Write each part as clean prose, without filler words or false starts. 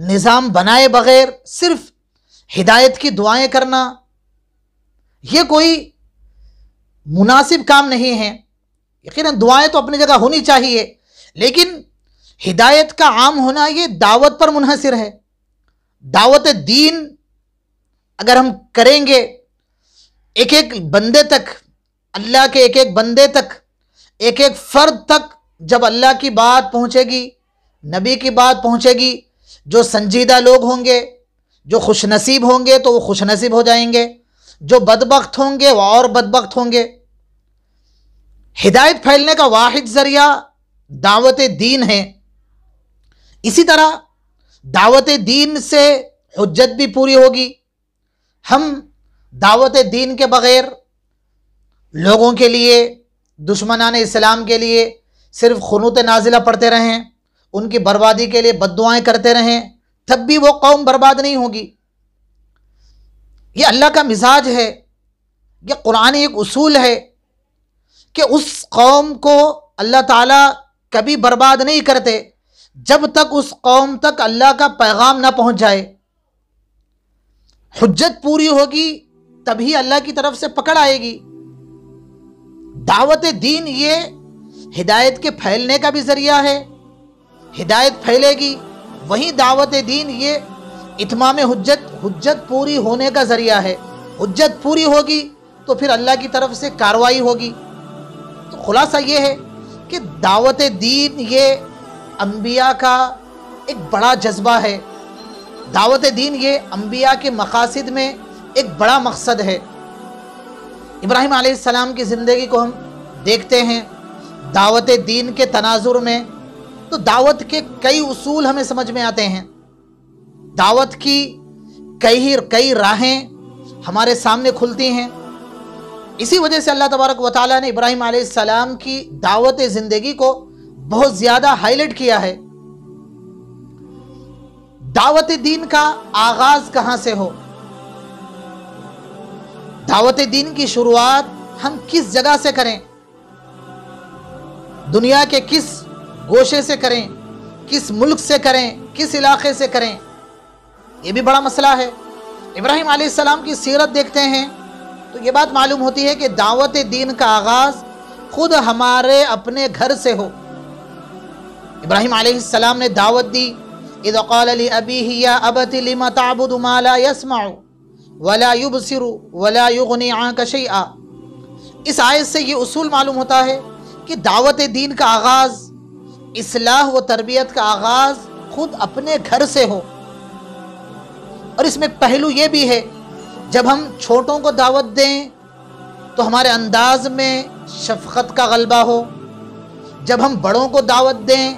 نظام بنائے بغیر صرف ہدایت کی دعائیں کرنا یہ کوئی مناسب کام نہیں ہے۔ یقیناً دعائیں تو اپنی جگہ ہونی چاہیے، لیکن ہدایت کا عام ہونا یہ دعوت پر منحصر ہے۔ دعوت دین اگر ہم کریں گے ایک ایک بندے تک، اللہ کے ایک ایک بندے تک، ایک ایک فرد تک جب اللہ کی بات پہنچے گی، نبی کی بات پہنچے گی، جو سنجیدہ لوگ ہوں گے، جو خوش نصیب ہوں گے تو وہ خوش نصیب ہو جائیں گے، جو بدبخت ہوں گے وہ اور بدبخت ہوں گے۔ ہدایت پھیلنے کا واحد ذریعہ دعوت دین ہے۔ اسی طرح دعوت دین سے حجت بھی پوری ہوگی۔ ہم دعوت دین کے بغیر لوگوں کے لیے، دشمنان اسلام کے لیے صرف قنوت نازلہ پڑھتے رہیں، ان کی بربادی کے لیے بد دعائیں کرتے رہیں، تب بھی وہ قوم برباد نہیں ہوگی۔ یہ اللہ کا مزاج ہے، یہ قرآن ایک اصول ہے کہ اس قوم کو اللہ تعالیٰ کبھی برباد نہیں کرتے جب تک اس قوم تک اللہ کا پیغام نہ پہنچ جائے۔ حجت پوری ہوگی تبھی اللہ کی طرف سے پکڑ آئے گی۔ دعوت دین یہ ہدایت کے پھیلنے کا بھی ذریعہ ہے۔ ہدایت پھیلے گی وہیں دعوت دین یہ اتمام حجت پوری ہونے کا ذریعہ ہے۔ حجت پوری ہوگی تو پھر اللہ کی طرف سے کارروائی ہوگی۔ تو خلاصہ یہ ہے کہ دعوت دین یہ انبیاء کا ایک بڑا جذبہ ہے۔ دعوت دین یہ انبیاء کے مقاصد میں ایک بڑا مقصد ہے۔ ابراہیم علیہ السلام کی زندگی کو ہم دیکھتے ہیں دعوت دین کے تناظر میں، تو دعوت کے کئی اصول ہمیں سمجھ میں آتے ہیں۔ دعوت کی کئی راہیں ہمارے سامنے کھلتی ہیں۔ اسی وجہ سے اللہ تبارک و تعالیٰ نے ابراہیم علیہ السلام کی دعوت زندگی کو بہت زیادہ ہائی لائٹ کیا ہے۔ دعوت دین کا آغاز کہاں سے ہو؟ دعوت دین کی شروعات ہم کس جگہ سے کریں؟ دنیا کے کس گوشے سے کریں؟ کس ملک سے کریں؟ کس علاقے سے کریں؟ یہ بھی بڑا مسئلہ ہے۔ ابراہیم علیہ السلام کی سیرت دیکھتے ہیں تو یہ بات معلوم ہوتی ہے کہ دعوت دین کا آغاز خود ہمارے اپنے گھر سے ہو۔ ابراہیم علیہ السلام نے دعوت دی، اذ قال لأبیہ یا ابت لم تعبد ما لا يسمع ولا يبصر ولا يغنی عنک شیئا۔ اس آیت سے یہ اصول معلوم ہوتا ہے کہ دعوت دین کا آغاز، اصلاح و تربیت کا آغاز خود اپنے گھر سے ہو۔ اور اس میں پہلو یہ بھی ہے، جب ہم چھوٹوں کو دعوت دیں تو ہمارے انداز میں شفقت کا غلبہ ہو، جب ہم بڑوں کو دعوت دیں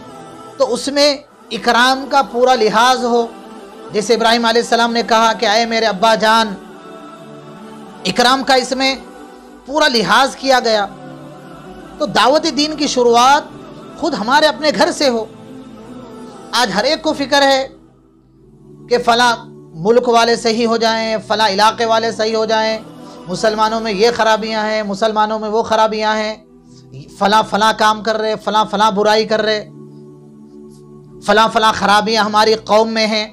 تو اس میں اکرام کا پورا لحاظ ہو۔ جیسے ابراہیم علیہ السلام نے کہا کہ اے میرے ابا جان، اکرام کا اس میں پورا لحاظ کیا گیا۔ تو دعوت دین کی شروعات خود ہمارے اپنے گھر سے ہو۔ آج ہر ایک کو فکر ہے کہ فلاں ملک والے صحیح ہو جائیں، فلاں علاقے والے صحیح ہو جائیں، مسلمانوں میں یہ خرابیاں ہیں، مسلمانوں میں وہ خرابیاں ہیں، فلاں کام کر رہے، فلاں برائی کر رہے، فلاں خرابیاں ہماری قوم میں ہیں۔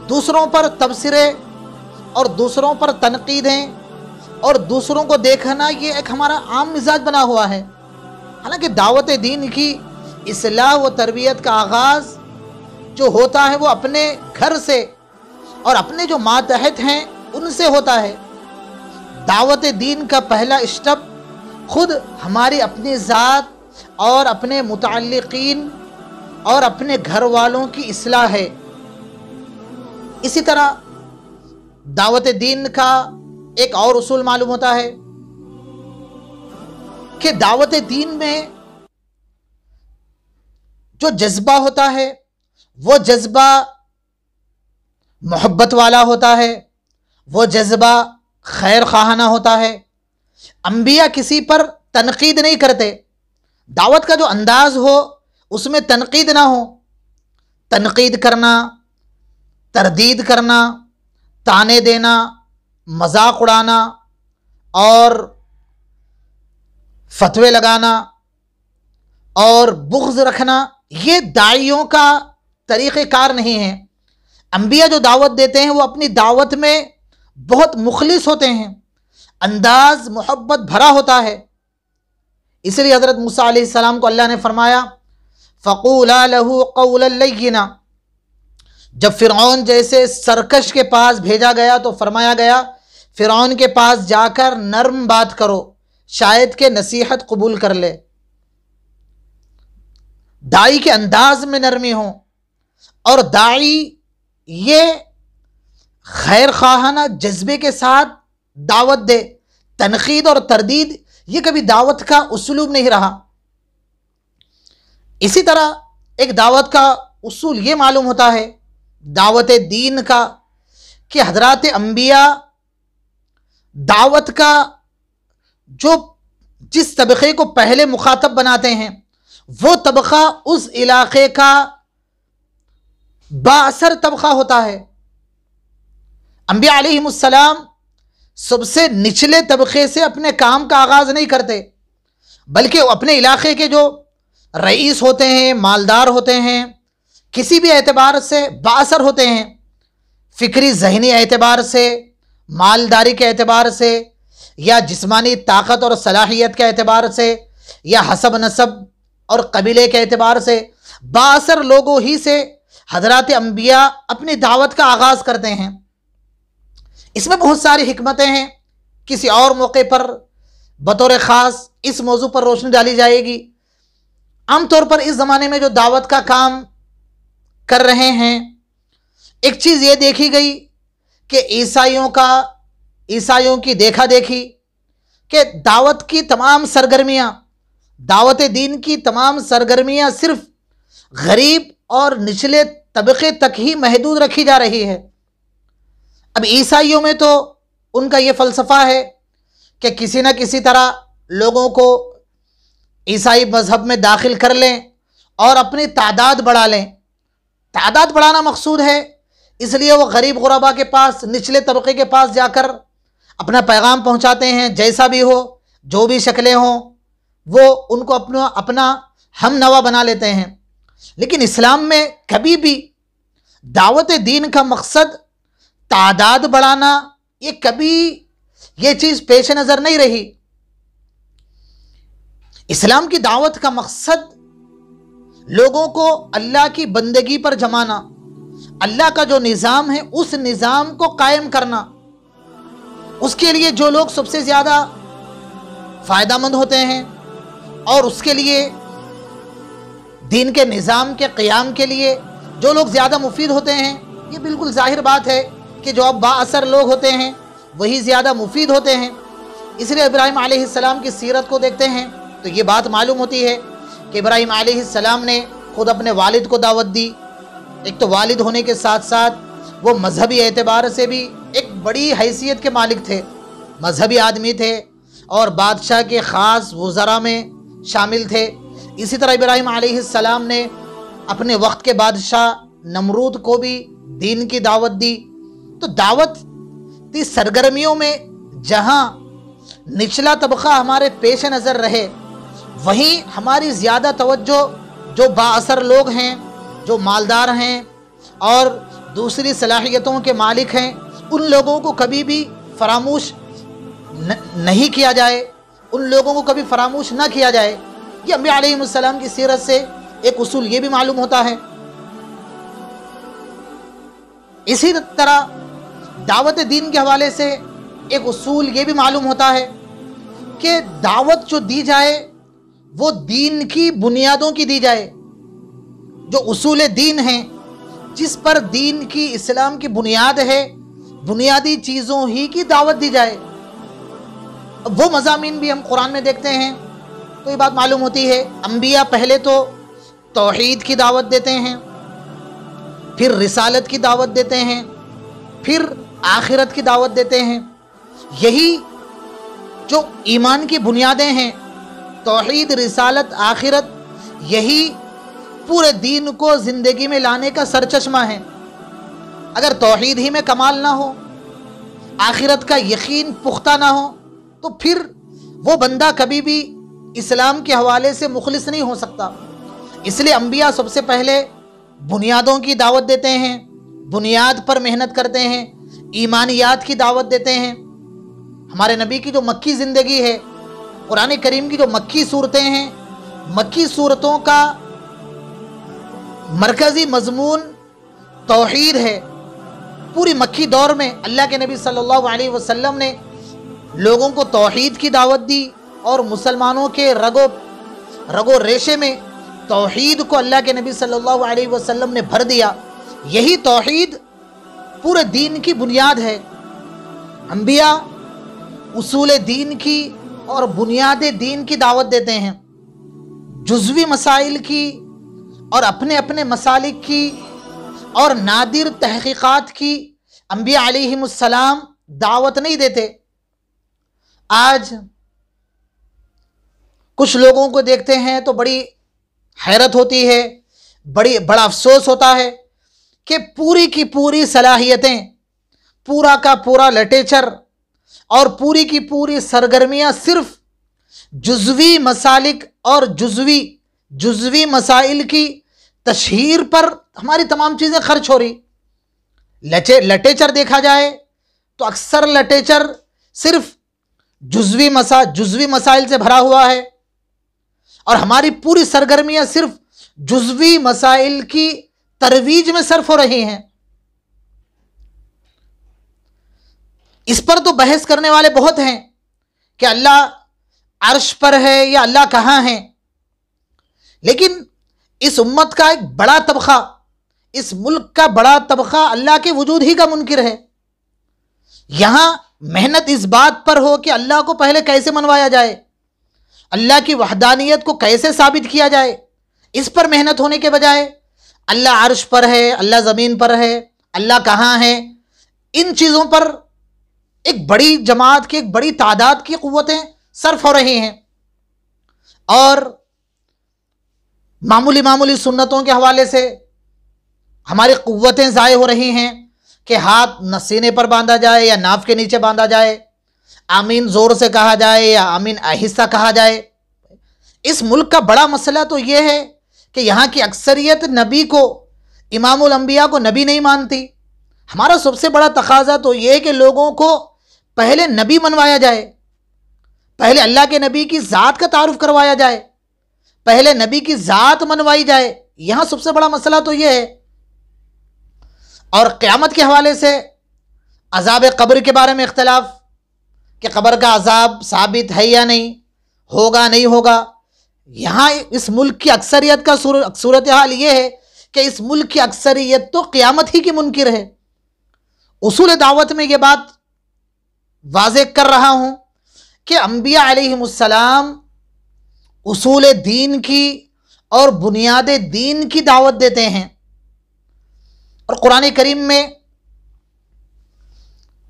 دوسروں پر تبصرے اور دوسروں پر تنقیدیں اور دوسروں کو دیکھنا یہ ایک ہمارا عام مزاج بنا ہوا ہے۔ حالانکہ دعوت دین کی اصلاح و تربیت کا آغاز جو ہوتا ہے وہ اپنے گھر سے اور اپنے جو ماتحت ہیں ان سے ہوتا ہے۔ دعوت دین کا پہلا اسٹیپ خود ہماری اپنی ذات اور اپنے متعلقین اور اپنے گھر والوں کی اصلاح ہے۔ اسی طرح دعوت دین کا ایک اور اصول معلوم ہوتا ہے کہ دعوت دین میں جو جذبہ ہوتا ہے وہ جذبہ محبت والا ہوتا ہے، وہ جذبہ خیر خواہانہ ہوتا ہے۔ انبیاء کسی پر تنقید نہیں کرتے۔ دعوت کا جو انداز ہو اس میں تنقید نہ ہو۔ تنقید کرنا، تردید کرنا، تانے دینا، مذاق اڑانا اور فتوے لگانا اور بغض رکھنا یہ داعیوں کا طریقہ کار نہیں ہے۔ انبیاء جو دعوت دیتے ہیں وہ اپنی دعوت میں بہت مخلص ہوتے ہیں، انداز محبت بھرا ہوتا ہے۔ اس لیے حضرت موسیٰ علیہ السلام کو اللہ نے فرمایا فَقُولَا لَهُ قَوْلًا لَيِّنًا، جب فرعون جیسے سرکش کے پاس بھیجا گیا تو فرمایا گیا فرعون کے پاس جا کر نرم بات کرو، شاید کہ نصیحت قبول کر لے۔ داعی کے انداز میں نرمی ہو، اور داعی یہ خیر خواہانہ جذبے کے ساتھ دعوت دے۔ تنقید اور تردید یہ کبھی دعوت کا اسلوب نہیں رہا۔ اسی طرح ایک دعوت کا اصول یہ معلوم ہوتا ہے دعوت دین کا کہ حضرات انبیاء دعوت کا جس طبقے کو پہلے مخاطب بناتے ہیں وہ طبقہ اس علاقے کا با اثر طبقہ ہوتا ہے۔ انبیاء علیہم السلام سب سے نچلے طبقے سے اپنے کام کا آغاز نہیں کرتے، بلکہ اپنے علاقے کے جو رئیس ہوتے ہیں، مالدار ہوتے ہیں، کسی بھی اعتبار سے با اثر ہوتے ہیں، فکری ذہنی اعتبار سے، مالداری کے اعتبار سے، یا جسمانی طاقت اور صلاحیت کے اعتبار سے، یا حسب نسب اور قبیلے کے اعتبار سے، با اثر لوگوں ہی سے حضرات انبیاء اپنی دعوت کا آغاز کرتے ہیں۔ اس میں بہت ساری حکمتیں ہیں، کسی اور موقع پر بطور خاص اس موضوع پر روشنی ڈالی جائے گی۔ عام طور پر اس زمانے میں جو دعوت کا کام کر رہے ہیں، ایک چیز یہ دیکھی گئی کہ عیسائیوں کی دیکھا دیکھی کہ دعوت کی تمام سرگرمیاں، دعوت دین کی تمام سرگرمیاں صرف غریب اور نچلے طبقے تک ہی محدود رکھی جا رہی ہے۔ اب عیسائیوں میں تو ان کا یہ فلسفہ ہے کہ کسی نہ کسی طرح لوگوں کو عیسائی مذہب میں داخل کر لیں اور اپنی تعداد بڑھا لیں۔ تعداد بڑھانا مقصود ہے، اس لیے وہ غریب غربا کے پاس، نچلے طبقے کے پاس جا کر اپنا پیغام پہنچاتے ہیں، جیسا بھی ہو، جو بھی شکلیں ہوں، وہ ان کو اپنا ہم نوا بنا لیتے ہیں۔ لیکن اسلام میں کبھی بھی دعوت دین کا مقصد تعداد بڑھانا، یہ چیز پیش نظر نہیں رہی۔ اسلام کی دعوت کا مقصد لوگوں کو اللہ کی بندگی پر جمانا، اللہ کا جو نظام ہے اس نظام کو قائم کرنا۔ اس کے لیے جو لوگ سب سے زیادہ فائدہ مند ہوتے ہیں اور اس کے لیے دین کے نظام کے قیام کے لیے جو لوگ زیادہ مفید ہوتے ہیں، یہ بالکل ظاہر بات ہے کہ جو اب با اثر لوگ ہوتے ہیں وہی زیادہ مفید ہوتے ہیں۔ اس لیے ابراہیم علیہ السلام کی سیرت کو دیکھتے ہیں تو یہ بات معلوم ہوتی ہے کہ ابراہیم علیہ السلام نے خود اپنے والد کو دعوت دی۔ ایک تو والد ہونے کے ساتھ ساتھ وہ مذہبی اعتبار سے بھی ایک بڑی حیثیت کے مالک تھے، مذہبی آدمی تھے اور بادشاہ کے خاص وزراء میں شامل تھے۔ اسی طرح ابراہیم علیہ السلام نے اپنے وقت کے بادشاہ نمرود کو بھی دین کی دعوت دی۔ تو دعوت کی سرگرمیوں میں جہاں نچلا طبقہ ہمارے پیش نظر رہے، وہیں ہماری زیادہ توجہ جو با اثر لوگ ہیں، جو مالدار ہیں اور دوسری صلاحیتوں کے مالک ہیں، ان لوگوں کو کبھی بھی فراموش نہیں کیا جائے، ان لوگوں کو کبھی فراموش نہ کیا جائے۔ یہ انبیاء علیہ السلام کی سیرت سے ایک اصول یہ بھی معلوم ہوتا ہے۔ اسی طرح دعوت دین کے حوالے سے ایک اصول یہ بھی معلوم ہوتا ہے کہ دعوت جو دی جائے وہ دین کی بنیادوں کی دی جائے، جو اصول دین ہیں، جس پر دین کی، اسلام کی بنیاد ہے، بنیادی چیزوں ہی کی دعوت دی جائے۔ وہ مضامین بھی ہم قرآن میں دیکھتے ہیں تو یہ بات معلوم ہوتی ہے، انبیاء پہلے تو توحید کی دعوت دیتے ہیں، پھر رسالت کی دعوت دیتے ہیں، پھر آخرت کی دعوت دیتے ہیں۔ یہی جو ایمان کی بنیادیں ہیں، توحید، رسالت، آخرت، یہی پورے دین کو زندگی میں لانے کا سرچشمہ ہے۔ اگر توحید ہی میں کمال نہ ہو، آخرت کا یقین پختہ نہ ہو، تو پھر وہ بندہ کبھی بھی اسلام کے حوالے سے مخلص نہیں ہو سکتا۔ اس لیے انبیاء سب سے پہلے بنیادوں کی دعوت دیتے ہیں، بنیاد پر محنت کرتے ہیں، ایمانیات کی دعوت دیتے ہیں۔ ہمارے نبی کی جو مکی زندگی ہے، قرآن کریم کی جو مکی صورتیں ہیں، مکی صورتوں کا مرکزی مضمون توحید ہے۔ پوری مکی دور میں اللہ کے نبی صلی اللہ علیہ وسلم نے لوگوں کو توحید کی دعوت دی، اور مسلمانوں کے رگ و ریشے میں توحید کو اللہ کے نبی صلی اللہ علیہ وسلم نے بھر دیا۔ یہی توحید پورے دین کی بنیاد ہے۔ انبیاء اصول دین کی اور بنیاد دین کی دعوت دیتے ہیں، جزوی مسائل کی اور اپنے اپنے مسالک کی اور نادر تحقیقات کی انبیاء علیہم السلام دعوت نہیں دیتے۔ آج کچھ لوگوں کو دیکھتے ہیں تو بڑی حیرت ہوتی ہے، بڑا افسوس ہوتا ہے کہ پوری کی پوری صلاحیتیں، پورا کا پورا لٹریچر اور پوری کی پوری سرگرمیاں صرف جزوی مسالک اور جزوی مسائل کی تشہیر پر ہماری تمام چیزیں خرچ ہو رہی۔ لٹریچر دیکھا جائے تو اکثر لٹریچر صرف جزوی مسائل سے بھرا ہوا ہے، اور ہماری پوری سرگرمیاں صرف جزوی مسائل کی ترویج میں صرف ہو رہی ہیں۔ اس پر تو بحث کرنے والے بہت ہیں کہ اللہ عرش پر ہے یا اللہ کہاں ہے، لیکن اس امت کا ایک بڑا طبقہ، اس ملک کا بڑا طبقہ اللہ کے وجود ہی کا منکر ہے۔ یہاں محنت اس بات پر ہو کہ اللہ کو پہلے کیسے منوایا جائے، اللہ کی وحدانیت کو کیسے ثابت کیا جائے، اس پر محنت ہونے کے بجائے اللہ عرش پر ہے، اللہ زمین پر ہے، اللہ کہاں ہے، ان چیزوں پر ایک بڑی جماعت کی، ایک بڑی تعداد کی قوتیں صرف ہو رہی ہیں، اور معمولی سنتوں کے حوالے سے ہماری قوتیں ضائع ہو رہی ہیں کہ ہاتھ سینے پر باندھا جائے یا ناف کے نیچے باندھا جائے، آمین زور سے کہا جائے یا آمین آہستہ کہا جائے۔ اس ملک کا بڑا مسئلہ تو یہ ہے کہ یہاں کی اکثریت نبی کو، امام الانبیاء کو نبی نہیں مانتی۔ ہمارا سب سے بڑا تقاضا تو یہ ہے کہ لوگوں کو پہلے نبی منوایا جائے، پہلے اللہ کے نبی کی ذات کا تعارف کروایا جائے، پہلے نبی کی ذات منوائی جائے۔ یہاں سب سے بڑا مسئلہ تو یہ ہے۔ اور قیامت کے حوالے سے عذاب قبر کے بارے میں اختلاف کہ قبر کا عذاب ثابت ہے یا نہیں، ہوگا نہیں ہوگا۔ یہاں اس ملک کی اکثریت کا صورتحال یہ ہے کہ اس ملک کی اکثریت تو قیامت ہی کی منکر ہے۔ اصول دعوت میں یہ بات واضح کر رہا ہوں کہ انبیاء علیہم السلام اصول دین کی اور بنیاد دین کی دعوت دیتے ہیں، اور قرآن کریم میں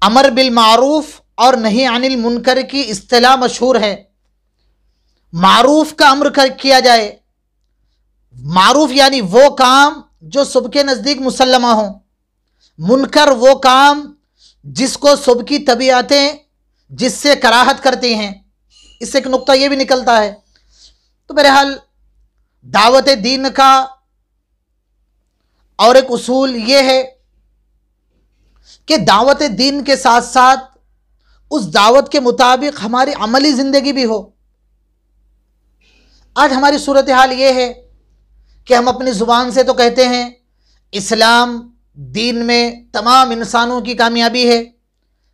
امر بالمعروف اور نہی عن المنکر کی اصطلاح مشہور ہے۔ معروف کا امر کیا جائے، معروف یعنی وہ کام جو سب کے نزدیک مسلمہ ہوں، منکر وہ کام جس کو سب کی طبیعتیں جس سے کراہت کرتی ہیں۔ اس سے ایک نقطہ یہ بھی نکلتا ہے۔ تو بہرحال دعوت دین کا اور ایک اصول یہ ہے کہ دعوت دین کے ساتھ ساتھ اس دعوت کے مطابق ہماری عملی زندگی بھی ہو۔ آج ہماری صورتحال یہ ہے کہ ہم اپنی زبان سے تو کہتے ہیں اسلام دین میں تمام انسانوں کی کامیابی ہے،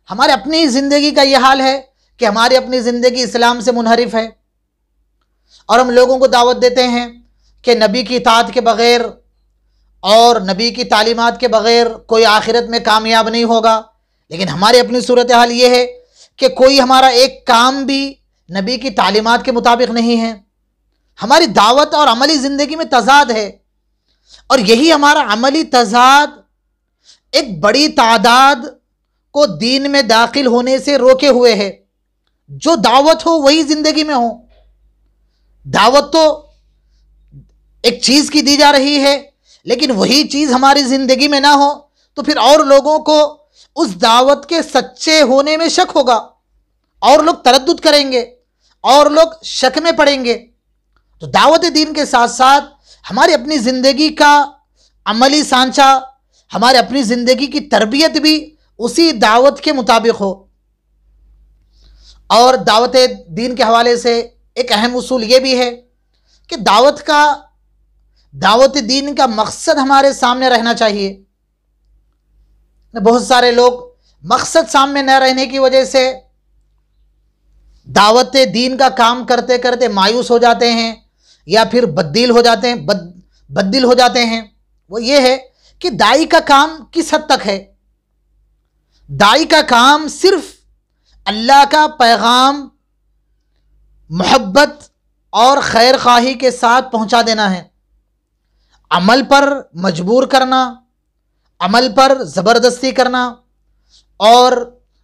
ہمارے اپنی زندگی کا یہ حال ہے کہ ہماری اپنی زندگی اسلام سے منحرف ہے، اور ہم لوگوں کو دعوت دیتے ہیں کہ نبی کی اطاعت کے بغیر اور نبی کی تعلیمات کے بغیر کوئی آخرت میں کامیاب نہیں ہوگا۔ لیکن ہماری اپنی صورتحال یہ ہے کہ کوئی ہمارا ایک کام بھی نبی کی تعلیمات کے مطابق نہیں ہے۔ ہماری دعوت اور عملی زندگی میں تضاد ہے، اور یہی ہمارا عملی تضاد ایک بڑی تعداد کو دین میں داخل ہونے سے روکے ہوئے ہے۔ جو دعوت ہو وہی زندگی میں ہو۔ دعوت تو ایک چیز کی دی جا رہی ہے، لیکن وہی چیز ہماری زندگی میں نہ ہو تو پھر اور لوگوں کو اس دعوت کے سچے ہونے میں شک ہوگا، اور لوگ تردد کریں گے، اور لوگ شک میں پڑیں گے۔ تو دعوت دین کے ساتھ ساتھ ہماری اپنی زندگی کا عملی سانچہ، ہمارے اپنی زندگی کی تربیت بھی اسی دعوت کے مطابق ہو۔ اور دعوت دین کے حوالے سے ایک اہم اصول یہ بھی ہے کہ دعوت دین کا مقصد ہمارے سامنے رہنا چاہیے۔ بہت سارے لوگ مقصد سامنے نہ رہنے کی وجہ سے دعوت دین کا کام کرتے کرتے مایوس ہو جاتے ہیں یا پھر بددل ہو جاتے ہیں۔ وہ یہ ہے کہ داعی کا کام کس حد تک ہے؟ داعی کا کام صرف اللہ کا پیغام محبت اور خیر خواہی کے ساتھ پہنچا دینا ہے۔ عمل پر مجبور کرنا، عمل پر زبردستی کرنا، اور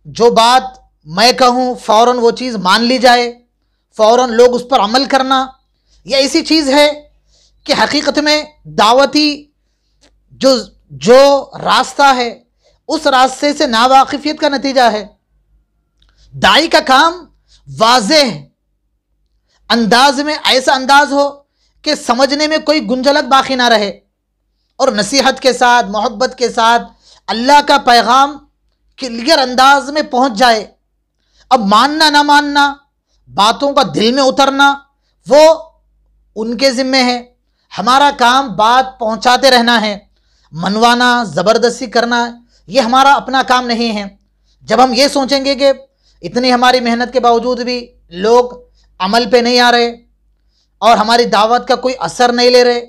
جو بات میں کہوں فوراً وہ چیز مان لی جائے، فوراً لوگ اس پر عمل کرنا، یہ ایسی چیز ہے کہ حقیقت میں دعوتی جو راستہ ہے اس راستے سے ناواقفیت کا نتیجہ ہے۔ داعی کا کام واضح انداز میں ایسا انداز ہو کہ سمجھنے میں کوئی گنجلک باقی نہ رہے، اور نصیحت کے ساتھ، محبت کے ساتھ اللہ کا پیغام کلیئر انداز میں پہنچ جائے۔ اب ماننا نہ ماننا، باتوں کا دل میں اترنا، وہ ان کے ذمے ہے۔ ہمارا کام بات پہنچاتے رہنا ہے، منوانا، زبردستی کرنا یہ ہمارا اپنا کام نہیں ہے۔ جب ہم یہ سوچیں گے کہ اتنی ہماری محنت کے باوجود بھی لوگ عمل پہ نہیں آ رہے اور ہماری دعوت کا کوئی اثر نہیں لے رہے،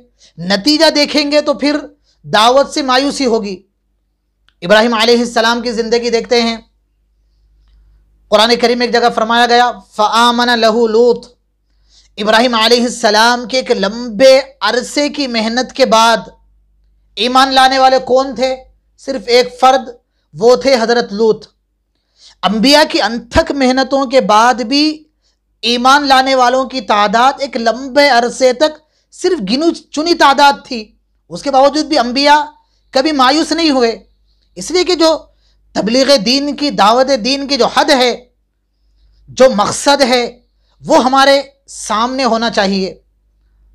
نتیجہ دیکھیں گے تو پھر دعوت سے مایوسی ہوگی۔ ابراہیم علیہ السلام کی زندگی دیکھتے ہیں، قرآن کریم میں ایک جگہ فرمایا گیا فآمن لہ لوط۔ ابراہیم علیہ السلام کے ایک لمبے عرصے کی محنت کے بعد ایمان لانے والے کون تھے؟ صرف ایک فرد، وہ تھے حضرت لوط۔ انبیاء کی انتھک محنتوں کے بعد بھی ایمان لانے والوں کی تعداد ایک لمبے عرصے تک صرف گنی چنی تعداد تھی۔ اس کے باوجود بھی انبیاء کبھی مایوس نہیں ہوئے، اس لیے کہ جو تبلیغ دین کی، دعوت دین کی جو حد ہے، جو مقصد ہے، وہ ہمارے سامنے ہونا چاہیے۔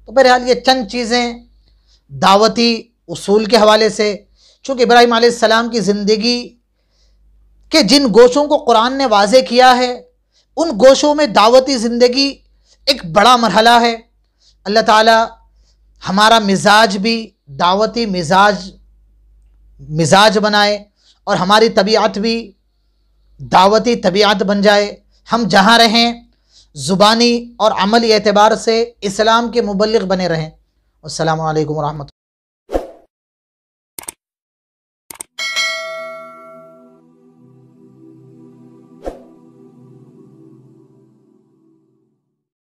تو بہرحال یہ چند چیزیں دعوتی اصول کے حوالے سے، چونکہ ابراہیم علیہ السلام کی زندگی کے جن گوشوں کو قرآن نے واضح کیا ہے، ان گوشوں میں دعوتی زندگی ایک بڑا مرحلہ ہے۔ اللہ تعالی ہمارا مزاج بھی دعوتی مزاج بنائے اور ہماری طبیعت بھی دعوتی طبیعت بن جائے۔ ہم جہاں رہیں زبانی اور عملی اعتبار سے اسلام کے مبلغ بنے رہیں۔ السلام علیکم ورحمۃ اللہ۔